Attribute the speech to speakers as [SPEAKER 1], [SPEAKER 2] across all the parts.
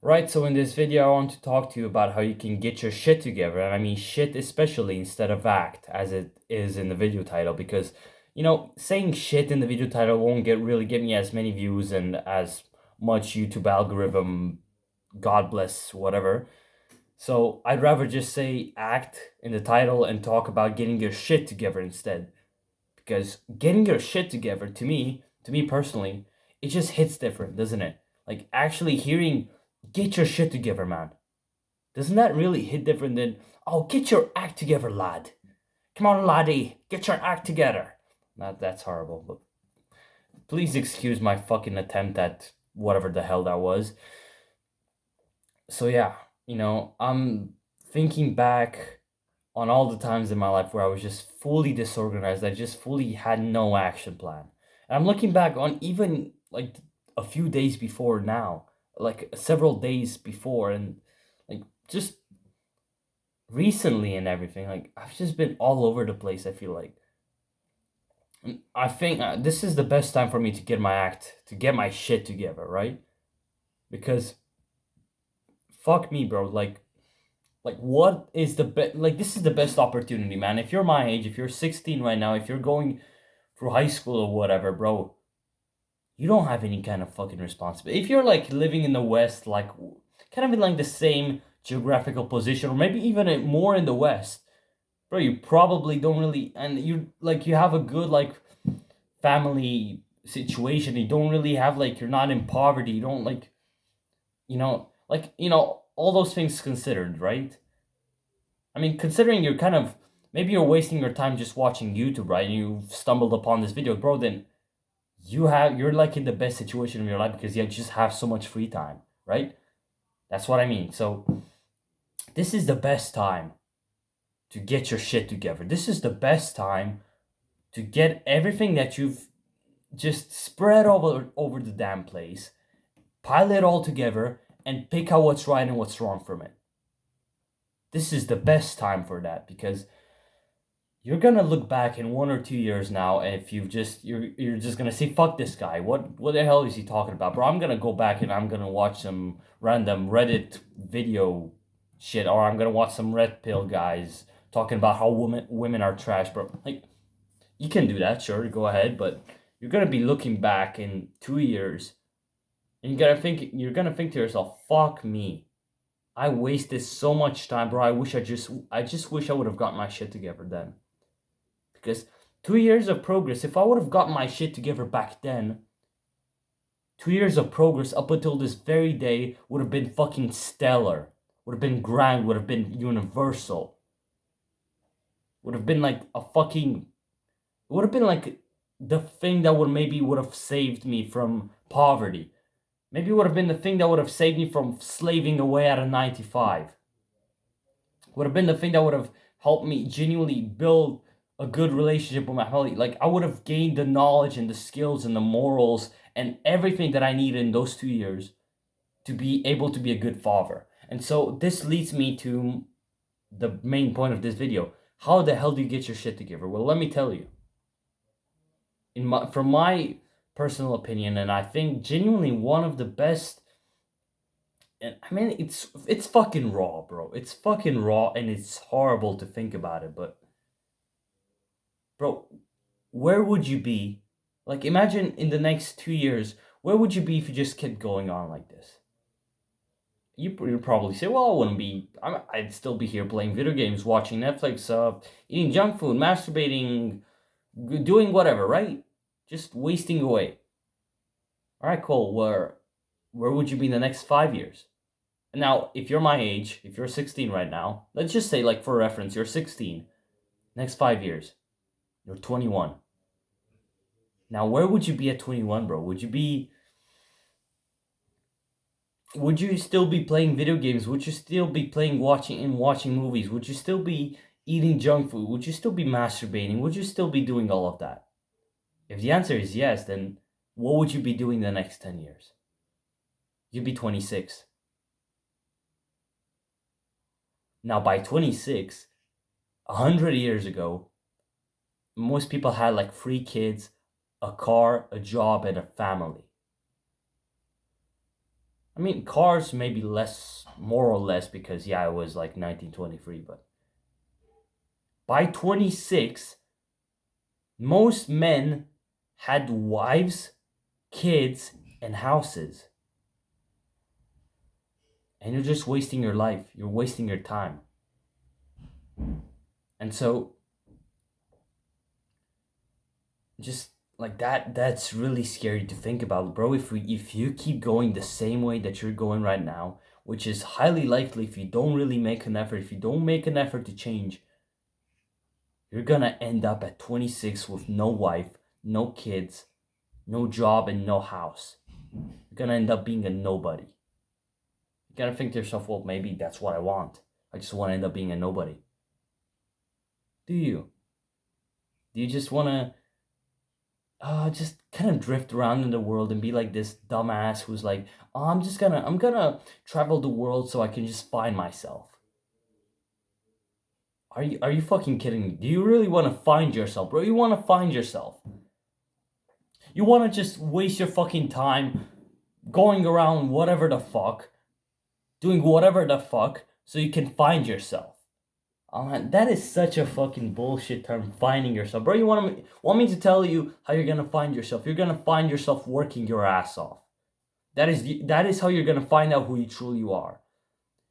[SPEAKER 1] Right, so in this video, I want to talk to you about how you can get your shit together. And I mean shit especially instead of act, as it is in the video title, because, saying shit in the video title won't really get me as many views and as much YouTube algorithm, God bless, whatever. So I'd rather just say act in the title and talk about getting your shit together instead. Because getting your shit together, to me personally, it just hits different, doesn't it? Like actually hearing get your shit together, man. Doesn't that really hit different than, oh, get your act together, lad? Come on, laddie, get your act together. That's horrible, but please excuse my fucking attempt at whatever the hell that was. So yeah, I'm thinking back on all the times in my life where I was just fully disorganized. I just fully had no action plan. And I'm looking back on even like a few days before now, like several days before, and like just recently and everything. Like I've just been all over the place, I feel like. And I think this is the best time for me to get my shit together, right? Because fuck me, bro. Like what is the best, like this is the best opportunity, man. If you're my age, if you're 16 right now, if you're going through high school or whatever, bro, you don't have any kind of fucking responsibility. If you're like living in the West, like kind of in like the same geographical position, or maybe even more in the West, bro, you probably don't really, and you have a good like family situation. You don't really have like, you're not in poverty. You don't all those things considered, right? I mean, considering you're kind of, maybe you're wasting your time just watching YouTube, right? And you've stumbled upon this video, bro, then you're like in the best situation of your life because you just have so much free time, right? That's what I mean. So this is the best time to get your shit together. This is the best time to get everything that you've just spread over the damn place, pile it all together, and pick out what's right and what's wrong from it. This is the best time for that because you're gonna look back in 1 or 2 years now, and if you're just gonna say, "Fuck this guy! What the hell is he talking about, bro?" I'm gonna go back and I'm gonna watch some random Reddit video shit, or I'm gonna watch some red pill guys talking about how women are trash, bro. Like you can do that, sure, go ahead, but you're gonna be looking back in 2 years, and you're gonna think to yourself, "Fuck me! I wasted so much time, bro. I just wish I would have got my shit together then." Because 2 years of progress, if I would have got my shit together back then, 2 years of progress up until this very day would have been fucking stellar. Would have been grand, would have been universal. Would have been like it would have been like the thing that would have saved me from poverty. Maybe it would have been the thing that would have saved me from slaving away at a 95. Would have been the thing that would have helped me genuinely build a good relationship with my family. Like I would have gained the knowledge and the skills and the morals and everything that I needed in those 2 years to be able to be a good father. And so this leads me to the main point of this video. How the hell do you get your shit together? Well, let me tell you. From my personal opinion, and I think genuinely one of the best, and I mean it's fucking raw, bro. It's fucking raw and it's horrible to think about it, but bro, where would you be? Like, imagine in the next 2 years, where would you be if you just kept going on like this? You'd probably say, well, I wouldn't be. I'd still be here playing video games, watching Netflix, eating junk food, masturbating, doing whatever, right? Just wasting away. All right, cool. Where would you be in the next 5 years? Now, if you're my age, if you're 16 right now, let's just say, like for reference, you're 16. Next 5 years, you're 21. Now, where would you be at 21, bro? Would you still be playing video games? Would you still be watching movies? Would you still be eating junk food? Would you still be masturbating? Would you still be doing all of that? If the answer is yes, then what would you be doing the next 10 years? You'd be 26. Now, by 26, 100 years ago, most people had like 3 kids, a car, a job, and a family. I mean, cars maybe less, more or less, because yeah, it was like 1923. But by 26, most men had wives, kids, and houses. And you're just wasting your life. You're wasting your time. And so, just like that's really scary to think about, bro. If you keep going the same way that you're going right now, which is highly likely if you don't really make an effort, if you don't make an effort to change, you're gonna end up at 26 with no wife, no kids, no job, and no house. You're gonna end up being a nobody. You gotta think to yourself, well, maybe that's what I want. I just want to end up being a nobody. Do you? Do you just want to just kind of drift around in the world and be like this dumbass who's like, oh, I'm gonna travel the world so I can just find myself? Are you fucking kidding me? Do you really want to find yourself, bro? You want to find yourself? You want to just waste your fucking time going around whatever the fuck, doing whatever the fuck, so you can find yourself? Oh man, that is such a fucking bullshit term, finding yourself. Bro, you want me to tell you how you're gonna find yourself? You're gonna find yourself working your ass off. That is how you're gonna find out who you truly are.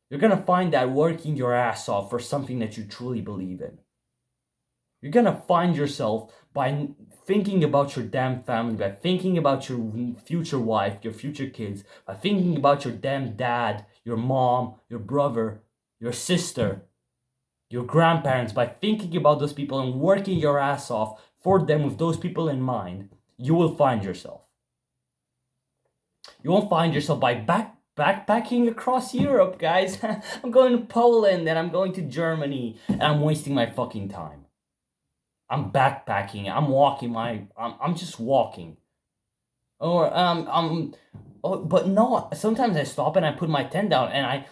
[SPEAKER 1] You're gonna find that working your ass off for something that you truly believe in. You're gonna find yourself by thinking about your damn family, by thinking about your future wife, your future kids, by thinking about your damn dad, your mom, your brother, your sister, your grandparents. By thinking about those people and working your ass off for them with those people in mind, you will find yourself. You won't find yourself by backpacking across Europe, guys. I'm going to Poland and I'm going to Germany and I'm wasting my fucking time. I'm backpacking. I'm walking I'm just walking. Or oh, but no, sometimes I stop and I put my tent down and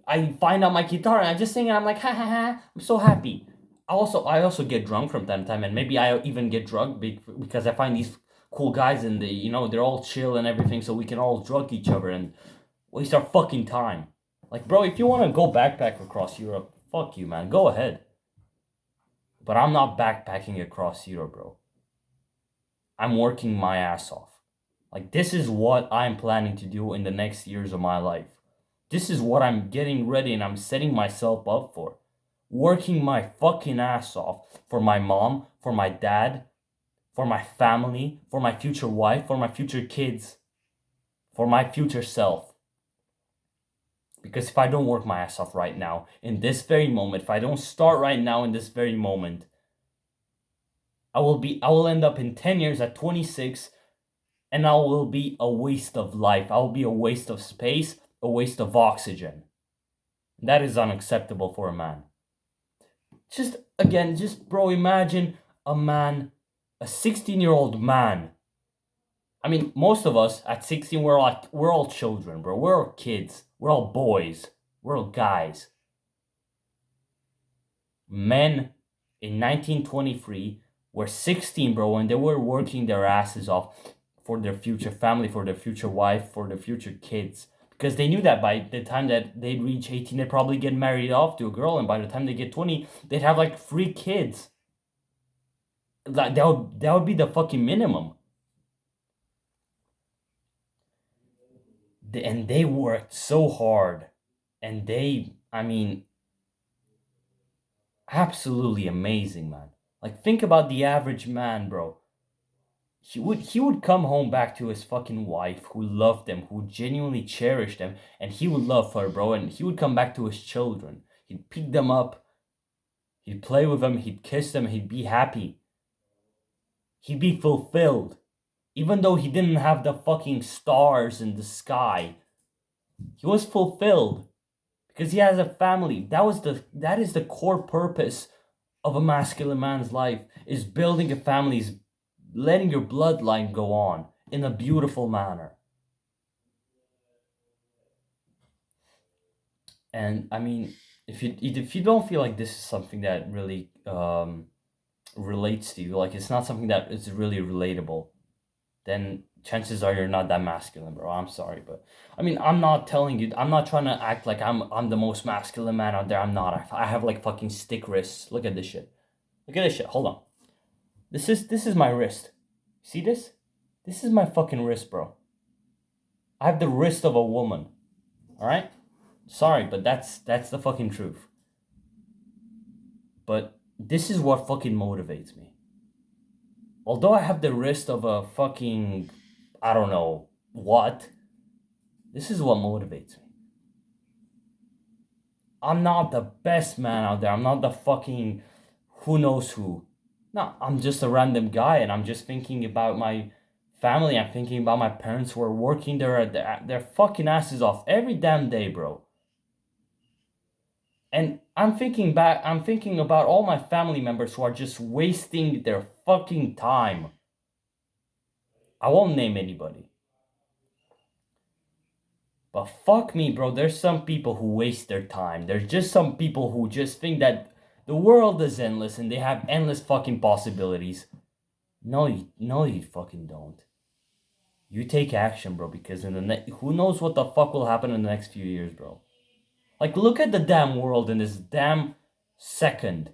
[SPEAKER 1] I find out my guitar and I just sing and I'm like, ha ha ha, I'm so happy. I also get drunk from time to time, and maybe I even get drunk because I find these cool guys and they're all chill and everything, so we can all drug each other and waste our fucking time. Like, bro, if you want to go backpack across Europe, fuck you, man, go ahead. But I'm not backpacking across Europe, bro. I'm working my ass off. Like, this is what I'm planning to do in the next years of my life. This is what I'm getting ready and I'm setting myself up for. Working my fucking ass off for my mom, for my dad, for my family, for my future wife, for my future kids, for my future self. Because if I don't work my ass off right now, in this very moment, if I don't start right now in this very moment, I will end up in 10 years at 26, and I will be a waste of life. I will be a waste of space, a waste of oxygen. That is unacceptable for a man. Just bro, imagine a man, a 16-year-old man. I mean, most of us at 16, we're all children, bro. We're all kids. We're all boys. We're all guys. Men in 1923 were 16, bro, and they were working their asses off for their future family, for their future wife, for their future kids. Because they knew that by the time that they'd reach 18, they'd probably get married off to a girl, and by the time they get 20, they'd have like 3 kids. That would be the fucking minimum. And they worked so hard, and I mean, absolutely amazing, man. Like, think about the average man, bro. He would come home back to his fucking wife who loved him, who genuinely cherished him, and he would love her, bro. And he would come back to his children. He'd pick them up, he'd play with them, he'd kiss them, he'd be happy. He'd be fulfilled. Even though he didn't have the fucking stars in the sky, he was fulfilled because he has a family. That is the core purpose of a masculine man's life, is building a family, is letting your bloodline go on in a beautiful manner. And I mean, if you don't feel like this is something that really relates to you, like it's not something that is really relatable, then chances are you're not that masculine, bro. I'm sorry, but I mean, I'm not telling you. I'm not trying to act like I'm the most masculine man out there. I'm not. I have like fucking stick wrists. Look at this shit. Look at this shit. Hold on. This is my wrist. See this? This is my fucking wrist, bro. I have the wrist of a woman. All right? Sorry, but that's the fucking truth. But this is what fucking motivates me. Although I have the wrist of a fucking, I don't know what, this is what motivates me. I'm not the best man out there. I'm not the fucking who knows who. No, I'm just a random guy, and I'm just thinking about my family. I'm thinking about my parents who are working their fucking asses off every damn day, bro. And I'm thinking back, I'm thinking about all my family members who are just wasting their fucking time. I won't name anybody. But fuck me, bro. There's some people who waste their time. There's just some people who just think that the world is endless and they have endless fucking possibilities. No, you fucking don't. You take action, bro, because who knows what the fuck will happen in the next few years, bro. Like, look at the damn world in this damn second.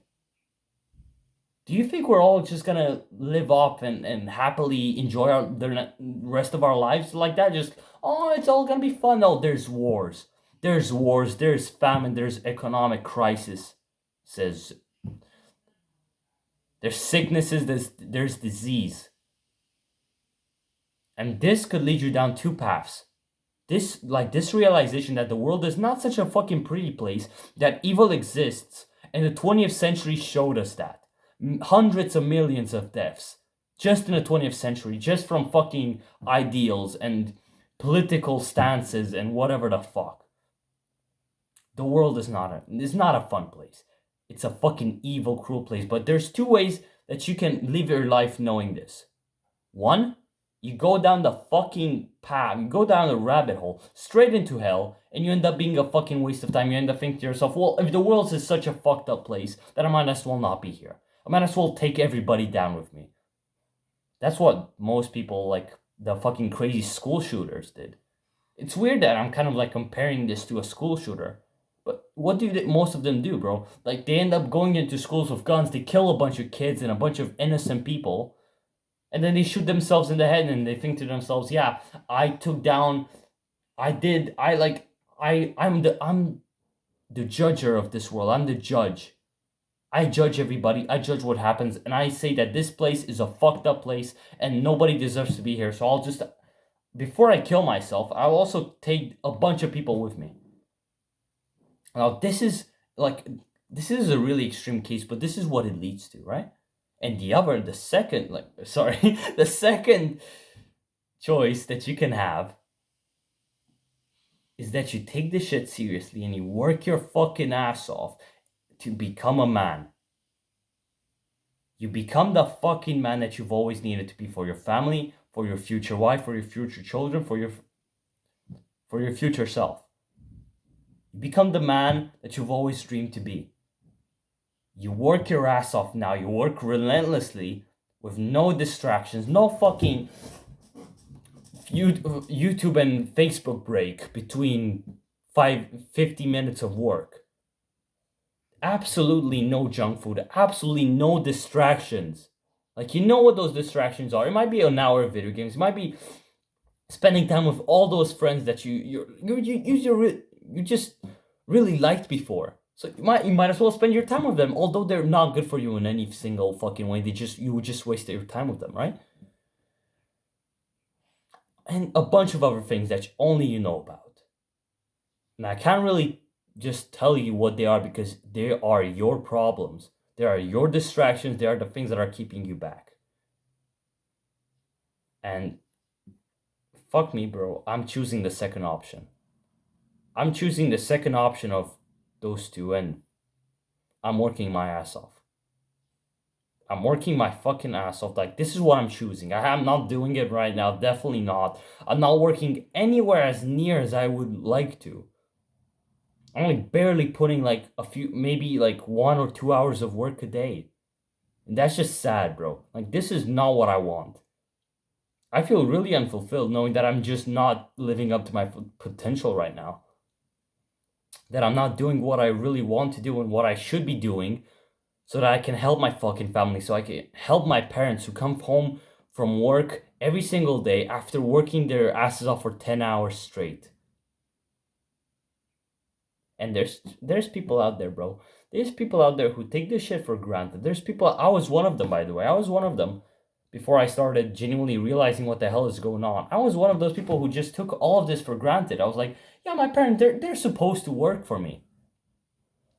[SPEAKER 1] Do you think we're all just gonna live off and happily enjoy the rest of our lives like that? Just, oh, it's all gonna be fun. No, there's wars. There's wars, there's famine, there's economic crisis. Says, there's sicknesses, there's disease. And this could lead you down two paths. This realization that the world is not such a fucking pretty place, that evil exists, and the 20th century showed us that. Hundreds of millions of deaths just in the 20th century, just from fucking ideals and political stances and whatever the fuck. The world is not a fun place. It's a fucking evil, cruel place. But there's two ways that you can live your life knowing this. One, you go down the fucking path, you go down the rabbit hole, straight into hell, and you end up being a fucking waste of time. You end up thinking to yourself, well, if the world is such a fucked up place, then I might as well not be here. I might as well take everybody down with me. That's what most people, like the fucking crazy school shooters, did. It's weird that I'm kind of like comparing this to a school shooter. But what do most of them do, bro? Like, they end up going into schools with guns, they kill a bunch of kids and a bunch of innocent people, and then they shoot themselves in the head and they think to themselves, yeah, I'm the judger of this world. I'm the judge. I judge everybody. I judge what happens. And I say that this place is a fucked up place and nobody deserves to be here. So I'll just, before I kill myself, I'll also take a bunch of people with me. Now, this is a really extreme case, but this is what it leads to, right? And the second choice that you can have is that you take this shit seriously and you work your fucking ass off to become a man. You become the fucking man that you've always needed to be for your family, for your future wife, for your future children, for your future self. You become the man that you've always dreamed to be. You work your ass off now. You work relentlessly with no distractions, no fucking YouTube and Facebook break between 50 minutes of work. Absolutely no junk food. Absolutely no distractions. Like, you know what those distractions are. It might be an hour of video games. It might be spending time with all those friends that you just really liked before. So you might as well spend your time with them, although they're not good for you in any single fucking way. You would just waste your time with them, right? And a bunch of other things that only you know about. And I can't really just tell you what they are because they are your problems. They are your distractions. They are the things that are keeping you back. And fuck me, bro. I'm choosing the second option. I'm choosing the second option of those two, and I'm working my ass off. I'm working my fucking ass off. Like, this is what I'm choosing. I'm not doing it right now. Definitely not. I'm not working anywhere as near as I would like to. I'm like barely putting like maybe like 1 or 2 hours of work a day. And that's just sad, bro. Like, this is not what I want. I feel really unfulfilled knowing that I'm just not living up to my potential right now. That I'm not doing what I really want to do and what I should be doing so that I can help my fucking family, so I can help my parents who come home from work every single day after working their asses off for 10 hours straight. And there's people out there, bro. There's people out there who take this shit for granted. There's people, I was one of them, by the way. I was one of them before I started genuinely realizing what the hell is going on. I was one of those people who just took all of this for granted. I was like, yeah, my parents, they're supposed to work for me.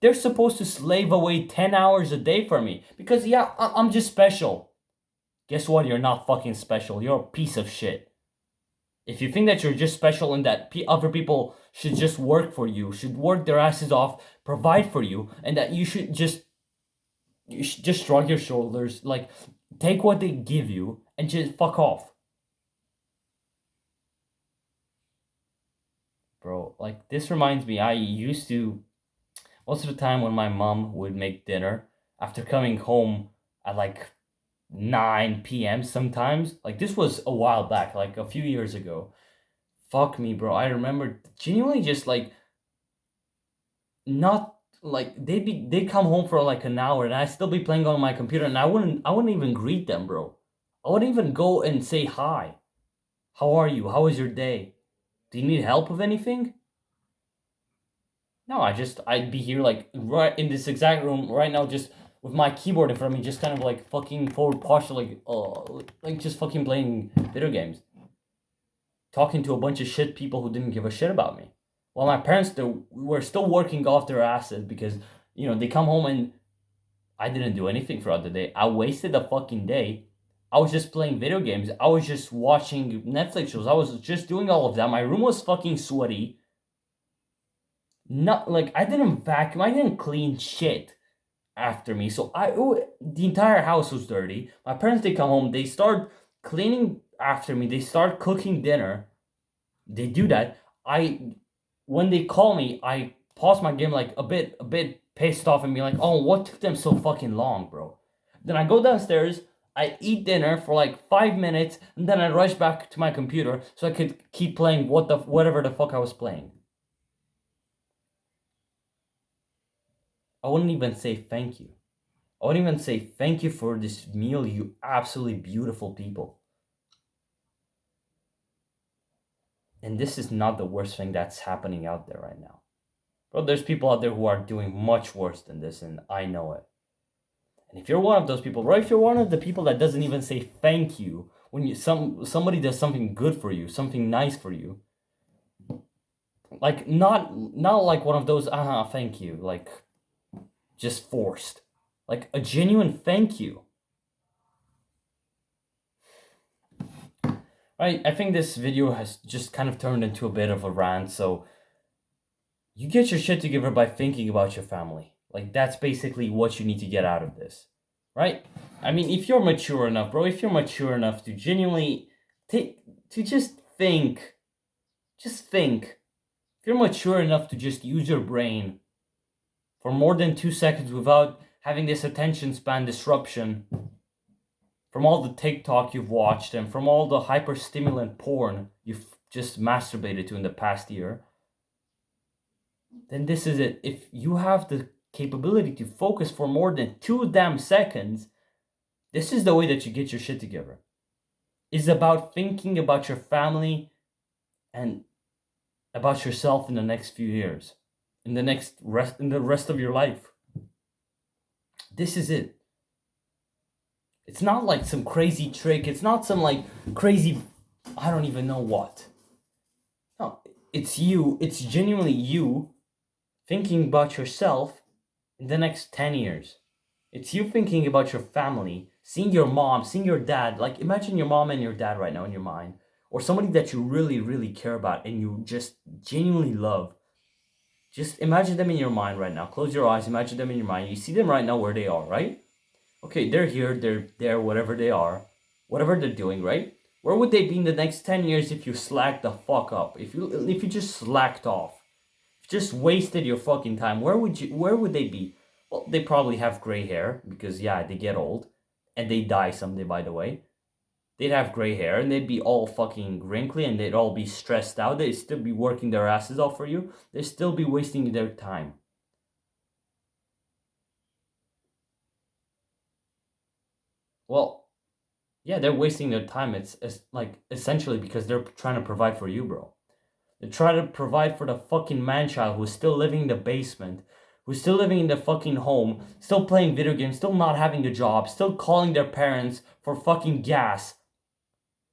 [SPEAKER 1] They're supposed to slave away 10 hours a day for me. Because, yeah, I'm just special. Guess what? You're not fucking special. You're a piece of shit. If you think that you're just special and that other people should just work for you, should work their asses off, provide for you, and that you should just shrug your shoulders, like take what they give you and just fuck off. Bro, like this reminds me, I used to most of the time when my mom would make dinner after coming home at like 9 p.m. sometimes. Like this was a while back, like a few years ago. Fuck me, bro. I remember genuinely just like not like they'd come home for like an hour and I'd still be playing on my computer and I wouldn't even greet them, bro. I wouldn't even go and say hi. How are you? How was your day? Do you need help with anything? No, I'd be here like right in this exact room right now, just with my keyboard in front of me, just kind of like fucking forward posture, like just fucking playing video games, talking to a bunch of shit people who didn't give a shit about me. While my parents were still working off their asses because they come home and I didn't do anything throughout the day. I wasted a fucking day. I was just playing video games. I was just watching Netflix shows. I was just doing all of that. My room was fucking sweaty. Not like I didn't vacuum. I didn't clean shit after me. So the entire house was dirty. My parents, they come home. They start cleaning after me. They start cooking dinner. They do that. When they call me, I pause my game like a bit pissed off and be like, oh, what took them so fucking long, bro? Then I go downstairs, I eat dinner for like 5 minutes, and then I rush back to my computer so I could keep playing whatever the fuck I was playing. I wouldn't even say thank you. I wouldn't even say thank you for this meal, you absolutely beautiful people. And this is not the worst thing that's happening out there right now. Bro, there's people out there who are doing much worse than this, and I know it. And if you're one of those people, bro, if you're one of the people that doesn't even say thank you when somebody does something good for you, something nice for you, like not like one of those thank you, like just forced, like a genuine thank you. Right, I think this video has just kind of turned into a bit of a rant, so you get your shit together by thinking about your family. Like, that's basically what you need to get out of this, right? I mean, if you're mature enough, bro, if you're mature enough to genuinely just think, if you're mature enough to just use your brain for more than 2 seconds without having this attention span disruption from all the TikTok you've watched and from all the hyper-stimulant porn you've just masturbated to in the past year, then this is it. If you have the capability to focus for more than 2 damn seconds, this is the way that you get your shit together. It's about thinking about your family and about yourself in the next few years, in the rest of your life. This is it. It's not like some crazy trick. It's not some like crazy, I don't even know what. No, it's you. It's genuinely you thinking about yourself in the next 10 years. It's you thinking about your family, seeing your mom, seeing your dad. Like, imagine your mom and your dad right now in your mind, or somebody that you really, really care about and you just genuinely love. Just imagine them in your mind right now. Close your eyes, imagine them in your mind. You see them right now where they are, right? Okay, they're here, they're there, whatever they are, whatever they're doing, right? Where would they be in the next 10 years if you slacked the fuck up? If you just slacked off? Just wasted your fucking time. Where would they be? Well, they probably have gray hair because yeah, they get old and they die someday, by the way. they'd have gray hair and they'd be all fucking wrinkly and they'd all be stressed out. They'd still be working their asses off for you. They'd still be wasting their time. Well, yeah, they're wasting their time. It's like essentially because they're trying to provide for you, bro. They're trying to provide for the fucking man-child who's still living in the basement, who's still living in the fucking home, still playing video games, still not having a job, still calling their parents for fucking gas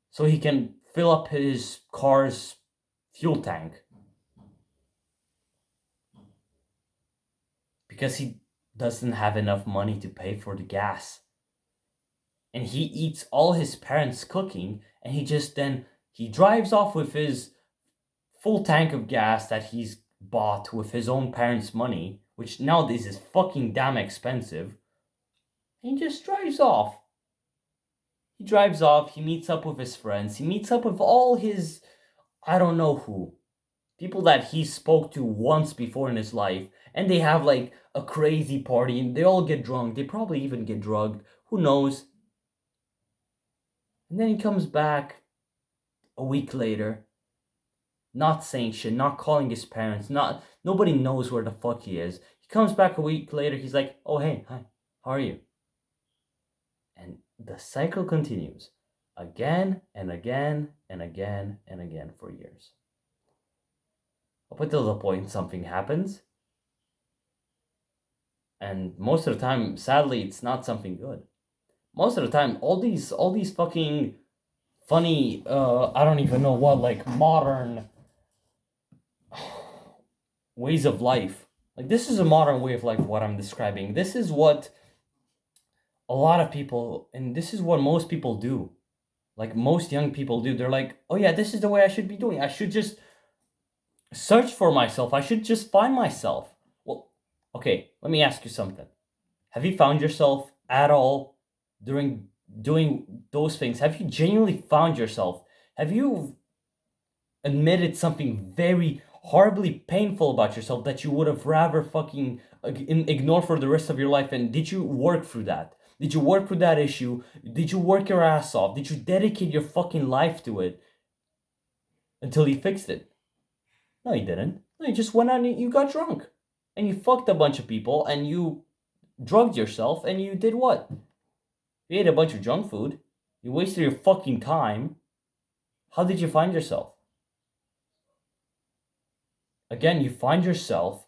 [SPEAKER 1] so he can fill up his car's fuel tank. Because he doesn't have enough money to pay for the gas. And he eats all his parents' cooking, and he drives off with his full tank of gas that he's bought with his own parents' money, which nowadays is fucking damn expensive. And he just drives off. He drives off, he meets up with his friends, he meets up with all his, I don't know who, people that he spoke to once before in his life, and they have like a crazy party, and they all get drunk, they probably even get drugged, who knows. And then he comes back a week later, not saying shit, not calling his parents, nobody knows where the fuck he is. He comes back a week later, he's like, oh hey, hi, how are you? And the cycle continues again and again and again and again for years. Up until the point something happens. And most of the time, sadly, it's not something good. Most of the time, all these fucking funny, I don't even know what, like modern ways of life. Like this is a modern way of life, what I'm describing. This is what a lot of people, and this is what most people do. Like most young people do. They're like, oh yeah, this is the way I should be doing. I should just search for myself. I should just find myself. Well, okay, let me ask you something. Have you found yourself at all during doing those things? Have you genuinely found yourself? Have you admitted something very horribly painful about yourself that you would have rather fucking ignore for the rest of your life? And did you work through that? Did you work through that issue? Did you work your ass off? Did you dedicate your fucking life to it until you fixed it? No, you didn't. No, you just went out and you got drunk. And you fucked a bunch of people and you drugged yourself and you did what? You ate a bunch of junk food. You wasted your fucking time. How did you find yourself? Again, you find yourself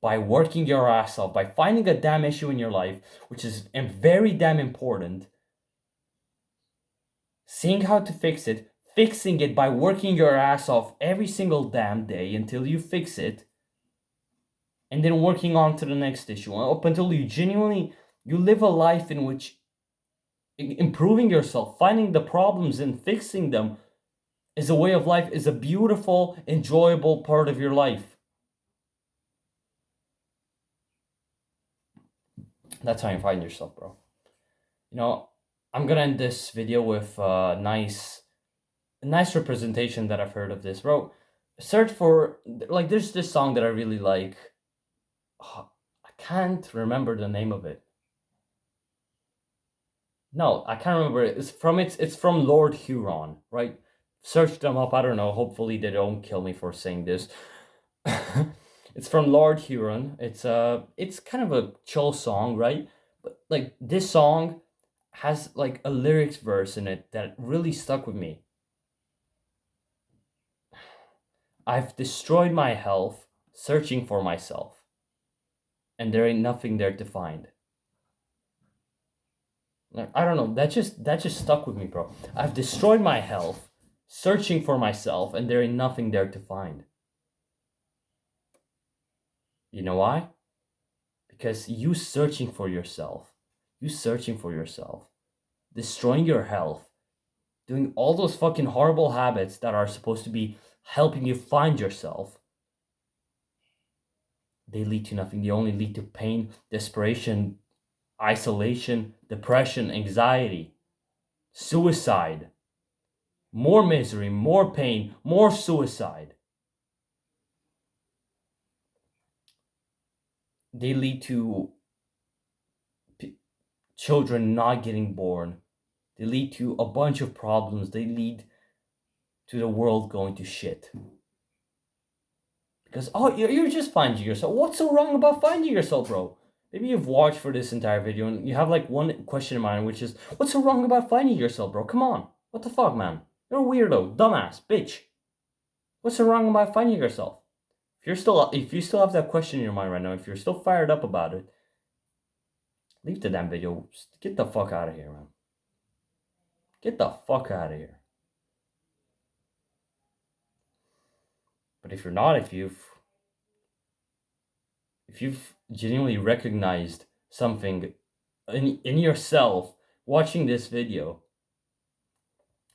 [SPEAKER 1] by working your ass off, by finding a damn issue in your life, which is very damn important, seeing how to fix it, fixing it by working your ass off every single damn day until you fix it, and then working on to the next issue up until you live a life in which improving yourself, finding the problems and fixing them is a way of life, is a beautiful, enjoyable part of your life. That's how you find yourself, bro. You know, I'm gonna end this video with a nice representation that I've heard of this, bro. Search for, like, there's this song that I really like. Oh, I can't remember the name of it. No, I can't remember it. It's from Lord Huron, right? Search them up. I don't know. Hopefully they don't kill me for saying this. It's from Lord Huron. It's kind of a chill song, right? But like this song has like a lyrics verse in it that really stuck with me. I've destroyed my health searching for myself, and there ain't nothing there to find. Like, I don't know, that just stuck with me, bro. I've destroyed my health searching for myself, and there ain't nothing there to find. You know why? Because you searching for yourself, destroying your health, doing all those fucking horrible habits that are supposed to be helping you find yourself, they lead to nothing. They only lead to pain, desperation, isolation, depression, anxiety, suicide, more misery, more pain, more suicide. They lead to children not getting born, They lead to a bunch of problems. They lead to the world going to shit. Because, oh, you're just finding yourself. What's so wrong about finding yourself, bro? Maybe you've watched for this entire video and you have like one question in mind, which is, what's so wrong about finding yourself, bro? Come on. What the fuck, man? You're a weirdo, dumbass, bitch. What's so wrong about finding yourself? If you still have that question in your mind right now, if you're still fired up about it, leave the damn video. Just get the fuck out of here, man. Get the fuck out of here. But if you're not, if you've genuinely recognized something in yourself watching this video,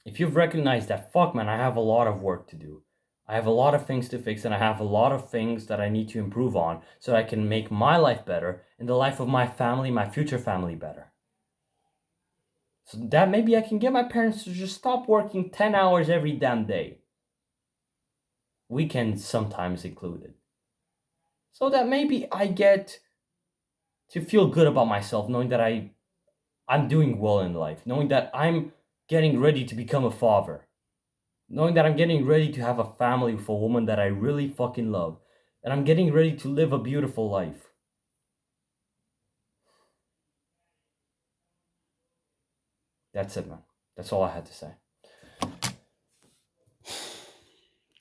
[SPEAKER 1] if you've recognized that, fuck, man, I have a lot of work to do. I have a lot of things to fix and I have a lot of things that I need to improve on so I can make my life better and the life of my family, my future family better. So that maybe I can get my parents to just stop working 10 hours every damn day. Weekends sometimes included. So that maybe I get to feel good about myself, knowing that I'm doing well in life, knowing that I'm getting ready to become a father, knowing that I'm getting ready to have a family with a woman that I really fucking love, and I'm getting ready to live a beautiful life. That's it, man. That's all I had to say.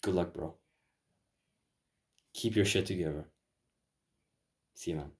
[SPEAKER 1] Good luck, bro. Keep your shit together. See you, man.